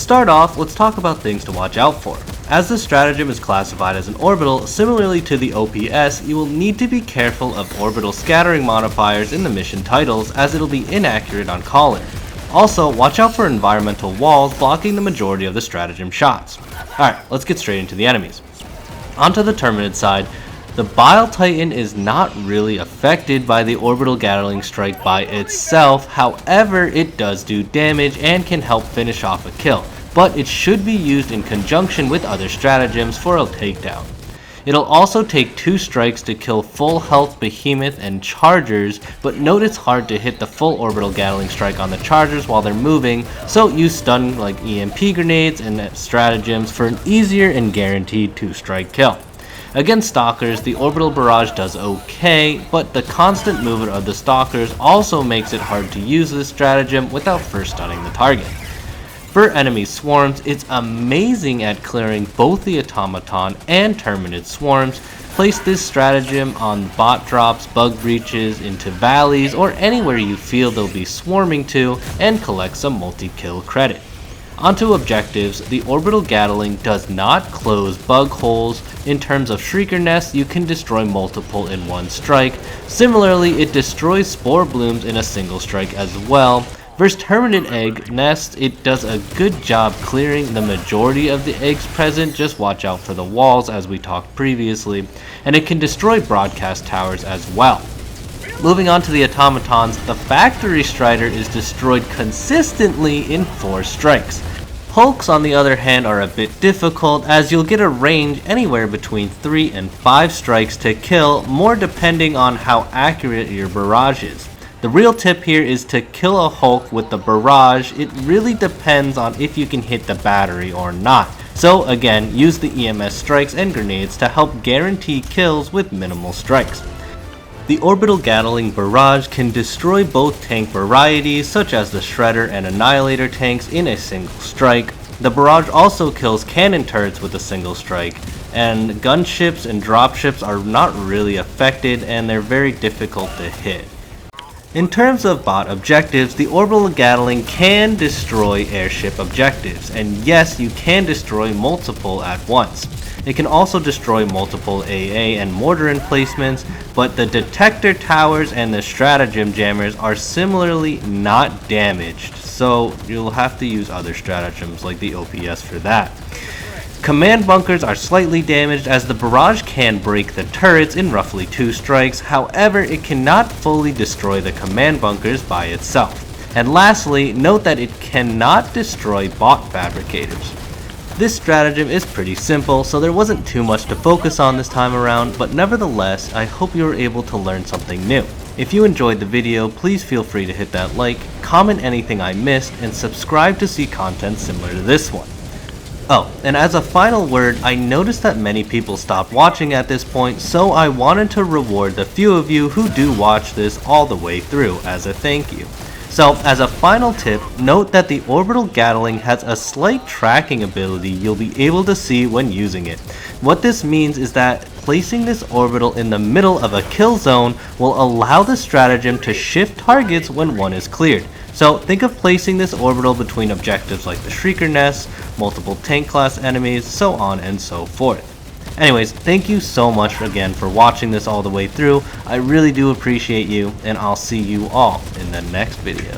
start off, let's talk about things to watch out for. As the stratagem is classified as an orbital, similarly to the OPS, you will need to be careful of orbital scattering modifiers in the mission titles, as it'll be inaccurate on calling. Also, watch out for environmental walls blocking the majority of the stratagem shots. Alright, let's get straight into the enemies. Onto the Terminid side, the Bile Titan is not really affected by the Orbital Gatling Strike by itself, however it does do damage and can help finish off a kill, but it should be used in conjunction with other stratagems for a takedown. It'll also take 2 strikes to kill full health Behemoth and Chargers, but note it's hard to hit the full Orbital Gatling Strike on the Chargers while they're moving, so use stun like EMP grenades and stratagems for an easier and guaranteed 2-strike kill. Against Stalkers, the Orbital Barrage does okay, but the constant movement of the Stalkers also makes it hard to use this stratagem without first stunning the target. For enemy swarms, it's amazing at clearing both the automaton and terminid swarms. Place this stratagem on bot drops, bug breaches, into valleys, or anywhere you feel they'll be swarming to, and collect some multi-kill credit. Onto objectives, the Orbital Gatling does not close bug holes. In terms of Shrieker Nests, you can destroy multiple in one strike. Similarly, it destroys Spore Blooms in a single strike as well. Versus Terminid Egg Nest, it does a good job clearing the majority of the eggs present, just watch out for the walls as we talked previously, and it can destroy broadcast towers as well. Moving on to the automatons, the Factory Strider is destroyed consistently in 4 strikes. Hulks on the other hand are a bit difficult, as you'll get a range anywhere between 3 and 5 strikes to kill, more depending on how accurate your barrage is. The real tip here is to kill a Hulk with the barrage. It really depends on if you can hit the battery or not. So again, use the EMS strikes and grenades to help guarantee kills with minimal strikes. The Orbital Gatling Barrage can destroy both tank varieties such as the Shredder and Annihilator tanks in a single strike. The barrage also kills cannon turrets with a single strike, and gunships and dropships are not really affected and they're very difficult to hit. In terms of bot objectives, the Orbital Gatling can destroy airship objectives, and yes, you can destroy multiple at once. It can also destroy multiple AA and mortar emplacements, but the detector towers and the stratagem jammers are similarly not damaged, so you'll have to use other stratagems like the OPS for that. Command bunkers are slightly damaged, as the barrage can break the turrets in roughly 2 strikes, however it cannot fully destroy the command bunkers by itself. And lastly, note that it cannot destroy bot fabricators. This stratagem is pretty simple, so there wasn't too much to focus on this time around, but nevertheless, I hope you were able to learn something new. If you enjoyed the video, please feel free to hit that like, comment anything I missed, and subscribe to see content similar to this one. Oh, and as a final word, I noticed that many people stopped watching at this point, so I wanted to reward the few of you who do watch this all the way through as a thank you. So, as a final tip, note that the Orbital Gatling has a slight tracking ability you'll be able to see when using it. What this means is that placing this orbital in the middle of a kill zone will allow the stratagem to shift targets when one is cleared. So think of placing this orbital between objectives like the Shrieker Nest, multiple tank class enemies, so on and so forth. Anyways, thank you so much again for watching this all the way through. I really do appreciate you, and I'll see you all in the next video.